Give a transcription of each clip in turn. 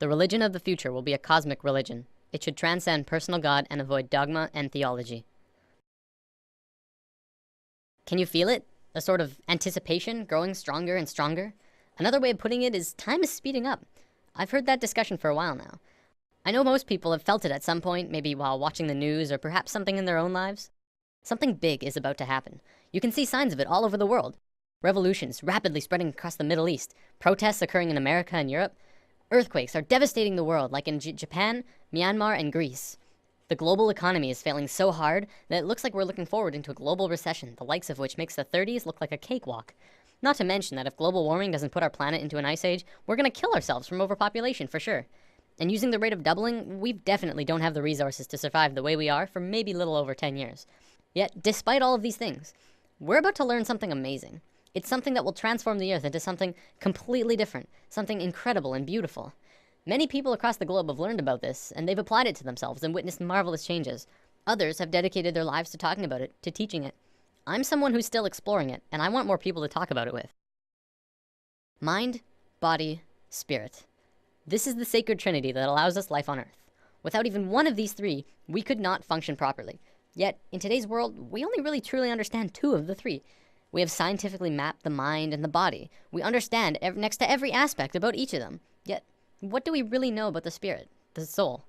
The religion of the future will be a cosmic religion. It should transcend personal God and avoid dogma and theology. Can you feel it? A sort of anticipation growing stronger and stronger? Another way of putting it is time is speeding up. I've heard that discussion for a while now. I know most people have felt it at some point, maybe while watching the news or perhaps something in their own lives. Something big is about to happen. You can see signs of it all over the world. Revolutions rapidly spreading across the Middle East, protests occurring in America and Europe. Earthquakes are devastating the world, like in Japan, Myanmar, and Greece. The global economy is failing so hard that it looks like we're looking forward into a global recession, the likes of which makes the 30s look like a cakewalk. Not to mention that if global warming doesn't put our planet into an ice age, we're gonna kill ourselves from overpopulation for sure. And using the rate of doubling, we definitely don't have the resources to survive the way we are for maybe little over 10 years. Yet, despite all of these things, we're about to learn something amazing. It's something that will transform the Earth into something completely different, something incredible and beautiful. Many people across the globe have learned about this, and they've applied it to themselves and witnessed marvelous changes. Others have dedicated their lives to talking about it, to teaching it. I'm someone who's still exploring it, and I want more people to talk about it with. Mind, body, spirit. This is the sacred trinity that allows us life on Earth. Without even one of these three, we could not function properly. Yet, in today's world, we only really truly understand two of the three. We have scientifically mapped the mind and the body. We understand next to every aspect about each of them. Yet, what do we really know about the spirit, the soul?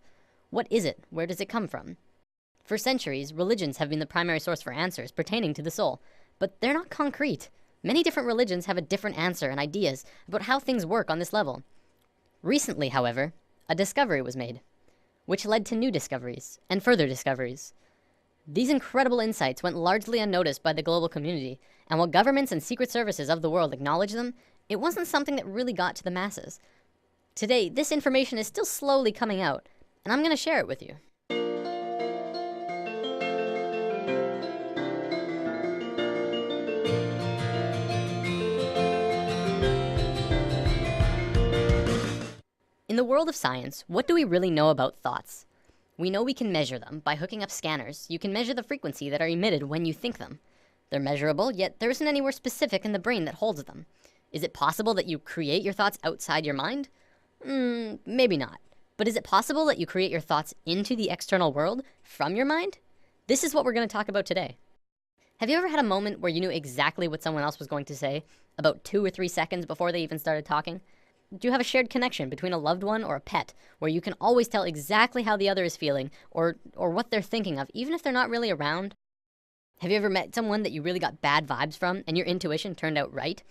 What is it? Where does it come from? For centuries, religions have been the primary source for answers pertaining to the soul, but they're not concrete. Many different religions have a different answer and ideas about how things work on this level. Recently, however, a discovery was made, which led to new discoveries and further discoveries. These incredible insights went largely unnoticed by the global community, and while governments and secret services of the world acknowledged them, it wasn't something that really got to the masses. Today, this information is still slowly coming out, and I'm going to share it with you. In the world of science, what do we really know about thoughts? We know we can measure them. By hooking up scanners, you can measure the frequency that are emitted when you think them. They're measurable, yet there isn't anywhere specific in the brain that holds them. Is it possible that you create your thoughts outside your mind? Maybe not. But is it possible that you create your thoughts into the external world from your mind? This is what we're going to talk about today. Have you ever had a moment where you knew exactly what someone else was going to say, about 2 or 3 seconds before they even started talking? Do you have a shared connection between a loved one or a pet, where you can always tell exactly how the other is feeling, or what they're thinking of, even if they're not really around? Have you ever met someone that you really got bad vibes from, and your intuition turned out right?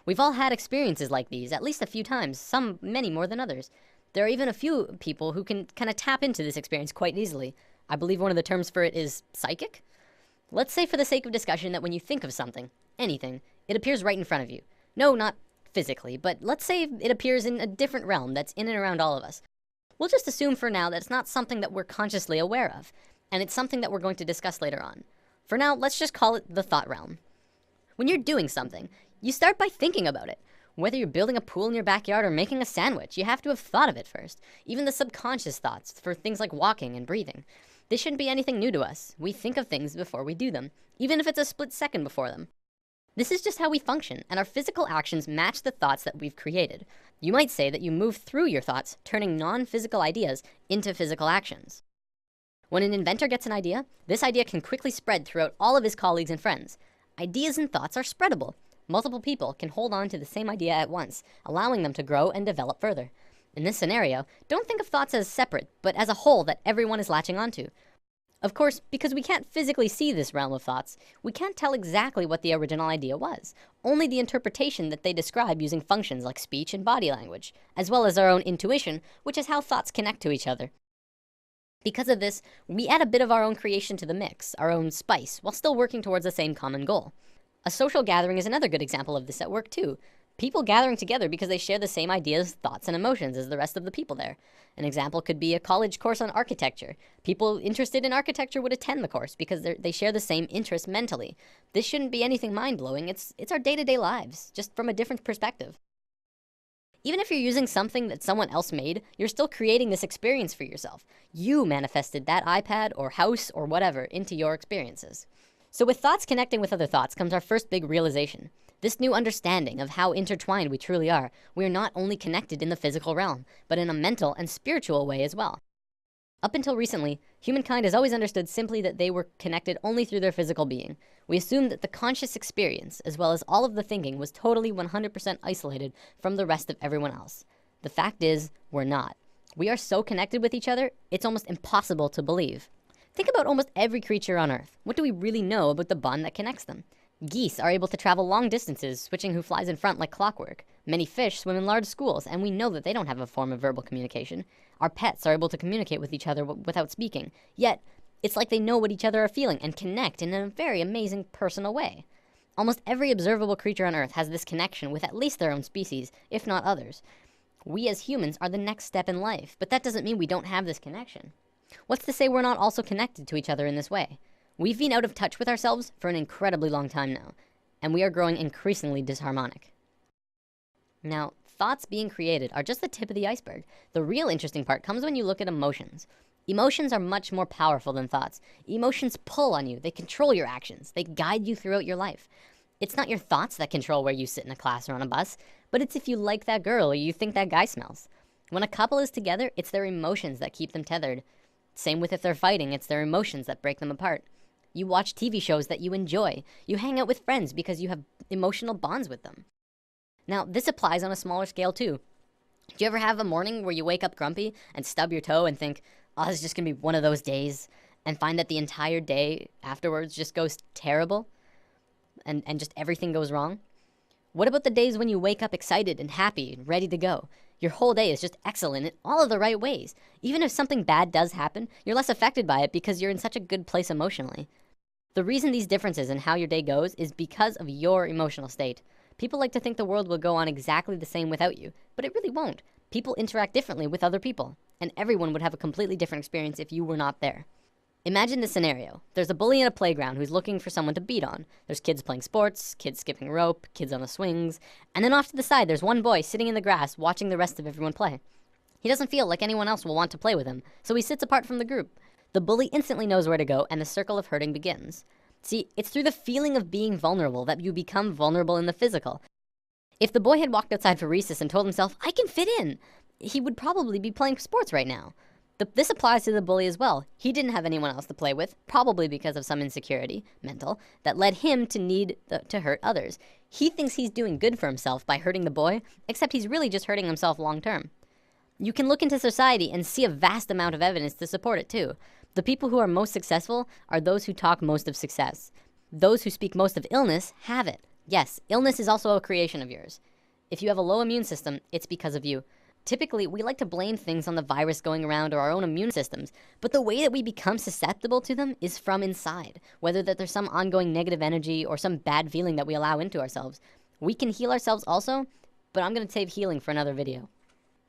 We've all had experiences like these, at least a few times, some many more than others. There are even a few people who can kind of tap into this experience quite easily. I believe one of the terms for it is psychic. Let's say for the sake of discussion that when you think of something, anything, it appears right in front of you. No, not physically, but let's say it appears in a different realm that's in and around all of us. We'll just assume for now that it's not something that we're consciously aware of, and it's something that we're going to discuss later on. For now, let's just call it the thought realm. When you're doing something, you start by thinking about it. Whether you're building a pool in your backyard or making a sandwich, you have to have thought of it first. Even the subconscious thoughts for things like walking and breathing. This shouldn't be anything new to us. We think of things before we do them, even if it's a split second before them. This is just how we function, and our physical actions match the thoughts that we've created. You might say that you move through your thoughts, turning non-physical ideas into physical actions. When an inventor gets an idea, this idea can quickly spread throughout all of his colleagues and friends. Ideas and thoughts are spreadable. Multiple people can hold on to the same idea at once, allowing them to grow and develop further. In this scenario, don't think of thoughts as separate, but as a whole that everyone is latching onto. Of course, because we can't physically see this realm of thoughts, we can't tell exactly what the original idea was, only the interpretation that they describe using functions like speech and body language, as well as our own intuition, which is how thoughts connect to each other. Because of this, we add a bit of our own creation to the mix, our own spice, while still working towards the same common goal. A social gathering is another good example of this at work too. People gathering together because they share the same ideas, thoughts, and emotions as the rest of the people there. An example could be a college course on architecture. People interested in architecture would attend the course because they share the same interest mentally. This shouldn't be anything mind-blowing. It's our day-to-day lives, just from a different perspective. Even if you're using something that someone else made, you're still creating this experience for yourself. You manifested that iPad or house or whatever into your experiences. So with thoughts connecting with other thoughts comes our first big realization. This new understanding of how intertwined we truly are, we are not only connected in the physical realm, but in a mental and spiritual way as well. Up until recently, humankind has always understood simply that they were connected only through their physical being. We assumed that the conscious experience, as well as all of the thinking, was totally 100% isolated from the rest of everyone else. The fact is, we're not. We are so connected with each other, it's almost impossible to believe. Think about almost every creature on Earth. What do we really know about the bond that connects them? Geese are able to travel long distances, switching who flies in front like clockwork. Many fish swim in large schools, and we know that they don't have a form of verbal communication. Our pets are able to communicate with each other without speaking. Yet, it's like they know what each other are feeling and connect in a very amazing personal way. Almost every observable creature on Earth has this connection with at least their own species, if not others. We as humans are the next step in life, but that doesn't mean we don't have this connection. What's to say we're not also connected to each other in this way? We've been out of touch with ourselves for an incredibly long time now, and we are growing increasingly disharmonic. Now, thoughts being created are just the tip of the iceberg. The real interesting part comes when you look at emotions. Emotions are much more powerful than thoughts. Emotions pull on you, they control your actions, they guide you throughout your life. It's not your thoughts that control where you sit in a class or on a bus, but it's if you like that girl or you think that guy smells. When a couple is together, it's their emotions that keep them tethered. Same with if they're fighting, it's their emotions that break them apart. You watch TV shows that you enjoy. You hang out with friends because you have emotional bonds with them. Now, this applies on a smaller scale too. Do you ever have a morning where you wake up grumpy and stub your toe and think, oh, this is just gonna be one of those days, and find that the entire day afterwards just goes terrible and just everything goes wrong? What about the days when you wake up excited and happy and ready to go? Your whole day is just excellent in all of the right ways. Even if something bad does happen, you're less affected by it because you're in such a good place emotionally. The reason these differences in how your day goes is because of your emotional state. People like to think the world will go on exactly the same without you, but it really won't. People interact differently with other people, and everyone would have a completely different experience if you were not there. Imagine this scenario. There's a bully in a playground who's looking for someone to beat on. There's kids playing sports, kids skipping rope, kids on the swings, and then off to the side there's one boy sitting in the grass watching the rest of everyone play. He doesn't feel like anyone else will want to play with him, so he sits apart from the group. The bully instantly knows where to go, and the circle of hurting begins. See, it's through the feeling of being vulnerable that you become vulnerable in the physical. If the boy had walked outside for recess and told himself, I can fit in, he would probably be playing sports right now. This applies to the bully as well. He didn't have anyone else to play with, probably because of some insecurity, mental, that led him to need to hurt others. He thinks he's doing good for himself by hurting the boy, except he's really just hurting himself long term. You can look into society and see a vast amount of evidence to support it too. The people who are most successful are those who talk most of success. Those who speak most of illness have it. Yes, illness is also a creation of yours. If you have a low immune system, it's because of you. Typically, we like to blame things on the virus going around or our own immune systems, but the way that we become susceptible to them is from inside, whether that there's some ongoing negative energy or some bad feeling that we allow into ourselves. We can heal ourselves also, but I'm gonna save healing for another video.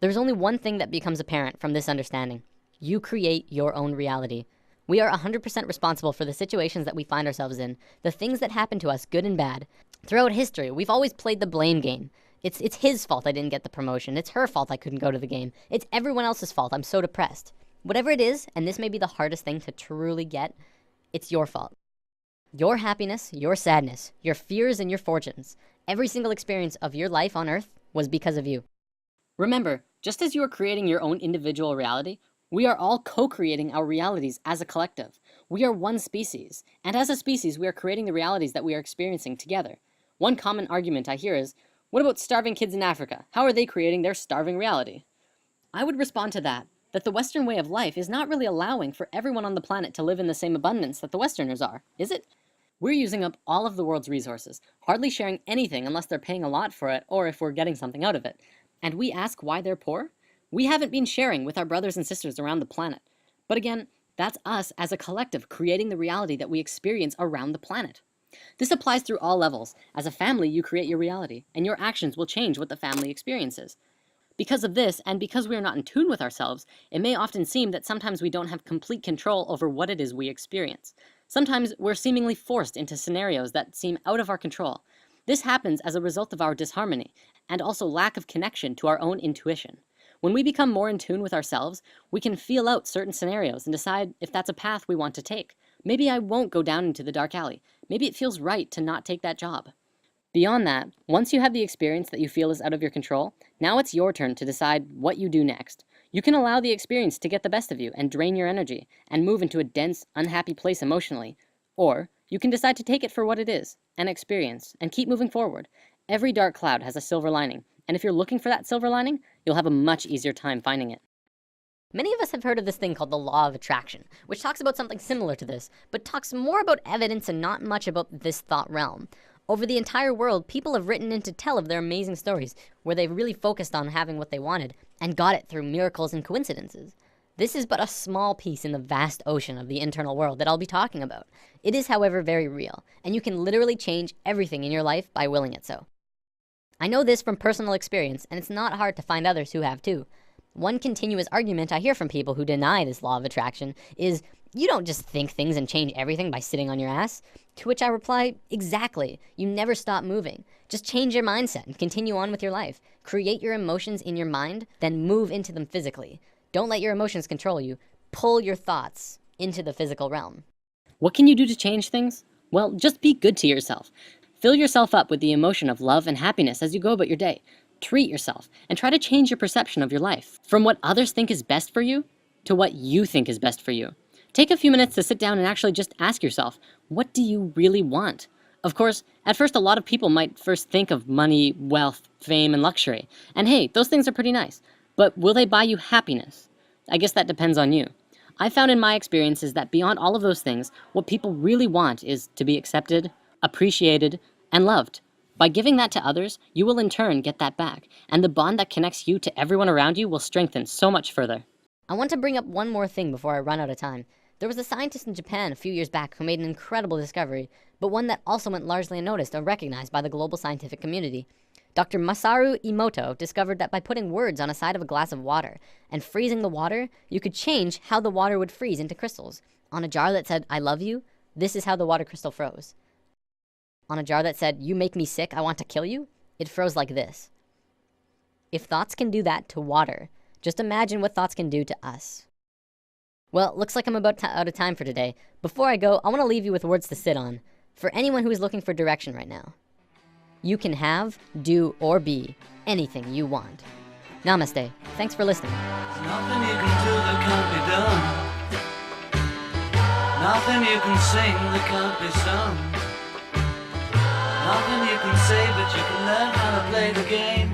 There's only one thing that becomes apparent from this understanding. You create your own reality. We are 100% responsible for the situations that we find ourselves in, the things that happen to us, good and bad. Throughout history, we've always played the blame game. It's his fault I didn't get the promotion. It's her fault I couldn't go to the game. It's everyone else's fault I'm so depressed. Whatever it is, and this may be the hardest thing to truly get, it's your fault. Your happiness, your sadness, your fears and your fortunes, every single experience of your life on Earth was because of you. Remember, just as you are creating your own individual reality, we are all co-creating our realities as a collective. We are one species, and as a species, we are creating the realities that we are experiencing together. One common argument I hear is, what about starving kids in Africa? How are they creating their starving reality? I would respond to that the Western way of life is not really allowing for everyone on the planet to live in the same abundance that the Westerners are, is it? We're using up all of the world's resources, hardly sharing anything unless they're paying a lot for it or if we're getting something out of it. And we ask why they're poor? We haven't been sharing with our brothers and sisters around the planet. But again, that's us as a collective creating the reality that we experience around the planet. This applies through all levels. As a family, you create your reality, and your actions will change what the family experiences. Because of this, and because we are not in tune with ourselves, it may often seem that sometimes we don't have complete control over what it is we experience. Sometimes we're seemingly forced into scenarios that seem out of our control. This happens as a result of our disharmony, and also lack of connection to our own intuition. When we become more in tune with ourselves, we can feel out certain scenarios and decide if that's a path we want to take. Maybe I won't go down into the dark alley. Maybe it feels right to not take that job. Beyond that, once you have the experience that you feel is out of your control, now it's your turn to decide what you do next. You can allow the experience to get the best of you and drain your energy and move into a dense, unhappy place emotionally. Or you can decide to take it for what it is, an experience, and keep moving forward. Every dark cloud has a silver lining, and if you're looking for that silver lining, you'll have a much easier time finding it. Many of us have heard of this thing called the law of attraction, which talks about something similar to this, but talks more about evidence and not much about this thought realm. Over the entire world, people have written in to tell of their amazing stories, where they've really focused on having what they wanted, and got it through miracles and coincidences. This is but a small piece in the vast ocean of the internal world that I'll be talking about. It is, however, very real, and you can literally change everything in your life by willing it so. I know this from personal experience, and it's not hard to find others who have too. One continuous argument I hear from people who deny this law of attraction is, you don't just think things and change everything by sitting on your ass. To which I reply, exactly. You never stop moving. Just change your mindset and continue on with your life. Create your emotions in your mind, then move into them physically. Don't let your emotions control you. Pull your thoughts into the physical realm. What can you do to change things? Well, just be good to yourself. Fill yourself up with the emotion of love and happiness as you go about your day. Treat yourself and try to change your perception of your life from what others think is best for you to what you think is best for you. Take a few minutes to sit down and actually just ask yourself, what do you really want? Of course, at first a lot of people might first think of money, wealth, fame, and luxury. And hey, those things are pretty nice. But will they buy you happiness? I guess that depends on you. I found in my experiences that beyond all of those things, what people really want is to be accepted, appreciated, and loved. By giving that to others, you will in turn get that back, and the bond that connects you to everyone around you will strengthen so much further. I want to bring up one more thing before I run out of time. There was a scientist in Japan a few years back who made an incredible discovery, but one that also went largely unnoticed or recognized by the global scientific community. Dr. Masaru Emoto discovered that by putting words on a side of a glass of water and freezing the water, you could change how the water would freeze into crystals. On a jar that said, "I love you," this is how the water crystal froze. On a jar that said, "You make me sick, I want to kill you," it froze like this. If thoughts can do that to water, just imagine what thoughts can do to us. Well, looks like I'm about out of time for today. Before I go, I want to leave you with words to sit on. For anyone who is looking for direction right now. You can have, do, or be anything you want. Namaste. Thanks for listening. There's nothing you can do that can't be done. Nothing you can sing that can't be sung. Nothing you can say, but you can learn how to play the game.